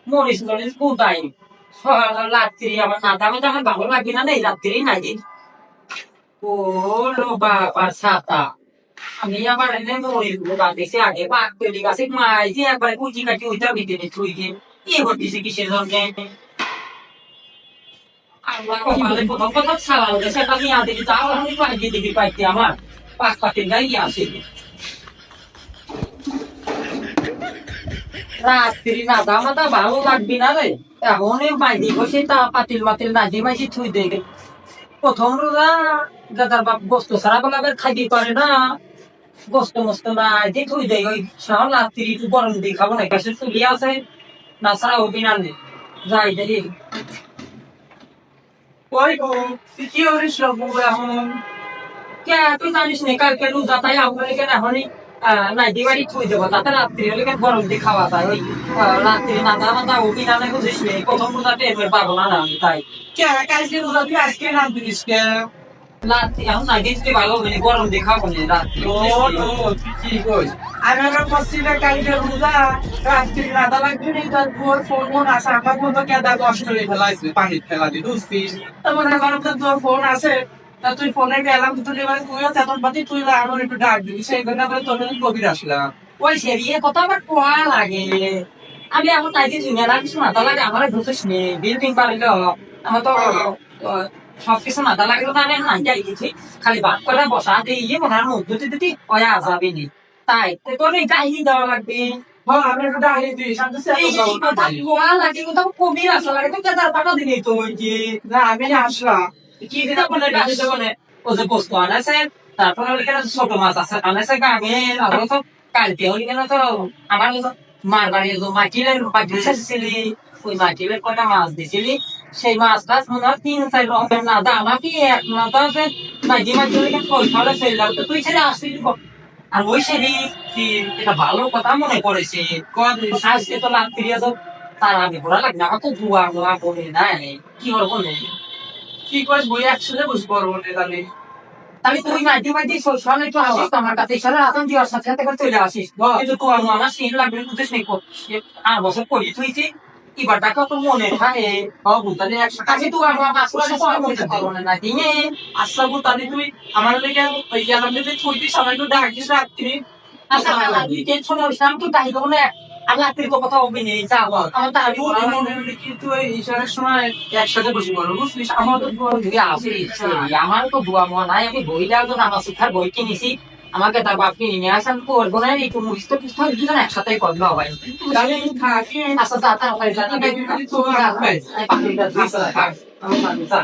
মরিচ মরিচ কুটাই রাত্রি আমার নাতা মাথা আমার ভালো লাগে না এই রাত্রি নাই ও লো বাবা ছাতা আমি আবার এনে মরিচ গুলা দেখছি আগে বাকলি গাছে মাইছি একবার কুচি কাটি ওইটার ভিতরে থুই দিয়ে কি হচ্ছে কিসের জন্য আল্লাহ কপালে প্রথম প্রথম ছাড়া হলে সেটা নিয়ে আদি তাও আমি পাইতে দিবি পাইতে আমার পাঁচ পাতিল গাই আসে রাত্রি নাদা মাদা ভালো লাগবি না রে এখন মাইদি বসে তা পাতিল মাতিল নাজি মাইছি থুই দেখে প্রথম রোজা গাদার বাপ গোস্ত ছাড়া বলে খাইতে পারে না গোস্ত মস্ত নাই দিয়ে থুই দেয় ওই সারা রাত্রি একটু গরম দিয়ে খাবো না কাছে চুলি আছে না ছাড়া হবি না যাই দেখি ওই গো কি করিস এখন কে তুই জানিস না কালকে রোজা তাই আপনার কেন এখনই নাইটি বাড়ি থুই দেবো তাতে রাত্রি হলে গরম দিয়ে খাওয়া যায় ওই রাত্রি নাদা মাদা হবি না বুঝিস নি প্রথম রোজা টের পাবো না আমি তাই কে কালকে রোজা তুই আজকে নাম দিস কে রাত্রি এখন নাইটি যদি ভালো হবে গরম দিয়ে খাবো না রাত্রি কি কইস আমি আমার পশ্চিমে কালকে রোজা রাত্রি রাধা লাগবে নি তার তোর ফোন মন আছে আমার মতো কেদা কষ্ট করে ফেলাইছে পানি ফেলা দি বুঝছিস তারপরে আমার তো তোর ফোন আছে তা তুই ফোনে গেলাম তুই এবার তুইও চেতন পাতি তুই আমার একটু ডাক দিবি সেই জন্য আমরা তোর কবির আসলাম ওই সেরিয়ে কথা আমার কোয়া লাগে আমি এখন নাইটি দুনিয়া না কিছু মাথা লাগে আমার বুঝিস নি বিল্ডিং পারিল আমার তো সবকিছু মাথা লাগলো না আমি নাইটি আইছি খালি ভাত করে বসা দিয়ে মনে হয় মধ্যে দিতে কয়া যাবে নি তাই তোর এই কাহিনী দেওয়া লাগবে হ্যাঁ আমি একটু ডাক দিস আমি তো এই কথা কোয়া লাগে কোথাও কবির আসা লাগে তো কেদার টাকা দিবি তো ওই যে না আমি আসলাম কি দিতে বলে দিতে বলে ও যে বস্তু আনাছে তারপরে ওইখানে ছোট মাছ আছে আনাছে গামের আরো তো কালকে ওইখানে তো আমার মার বাড়ি মাটিলের ছিলি ওই মাটিলের কটা মাছ দিছিলি সেই মাছ টাছ মনে হয় 3-4 রকমের না দাম কি এক মাথা আছে মাঝে মাঝে ওইখানে ফল ফলে ফেললাম তো তুই ছেলে আসলি আর ওই সেরি এটা ভালো কথা মনে করেছে আজকে তো লাভ ফিরিয়ে তো তার আগে ঘোরা লাগবে আমার তো দুয়া গোয়া বলে নাই কি করবো কি করিস বই একসাথে বসে পড়বো তাহলে তাহলে তুই মাঝে মাঝে সবসময় একটু আসিস তো আমার কাছে এছাড়া আসাম দিওয়ার সাথে সাথে করে চলে আসিস কিন্তু তো আমার সিন লাগবে বুঝিস নি 8 বছর পড়ি তুইছি এবার টাকা তো মনে থাকে তাহলে একসাথে কাছে তুই আমার পাঁচ বছর পর মনে থাকবো না দিনে আচ্ছা তাহলে তুই আমার লেগে ওই আমাদের যে ছুটি সবাই একটু ডাকিস রাত্রি আচ্ছা তুই টেনশন করিস না আমি তো তাই দেবো না আর রাত্রির তো কথা হবে নেই যা বল আমার তাড়ি কিন্তু ওই ইশারের সময় একসাথে বসে পড়বো বুঝলিস আমার তো যদি আসিস আমার তো বুয়া মা নাই আমি বইটা একজন আমার শিক্ষার বই কিনেছি আমাকে তার বাপ কিনে নিয়ে আসেন করবো না একটু মুস্ত পুস্ত দুজন একসাথেই করবো সবাই তাহলে আমি থাকি আচ্ছা যা তাড়াতাড়ি যা তোর আসবে পাখিটা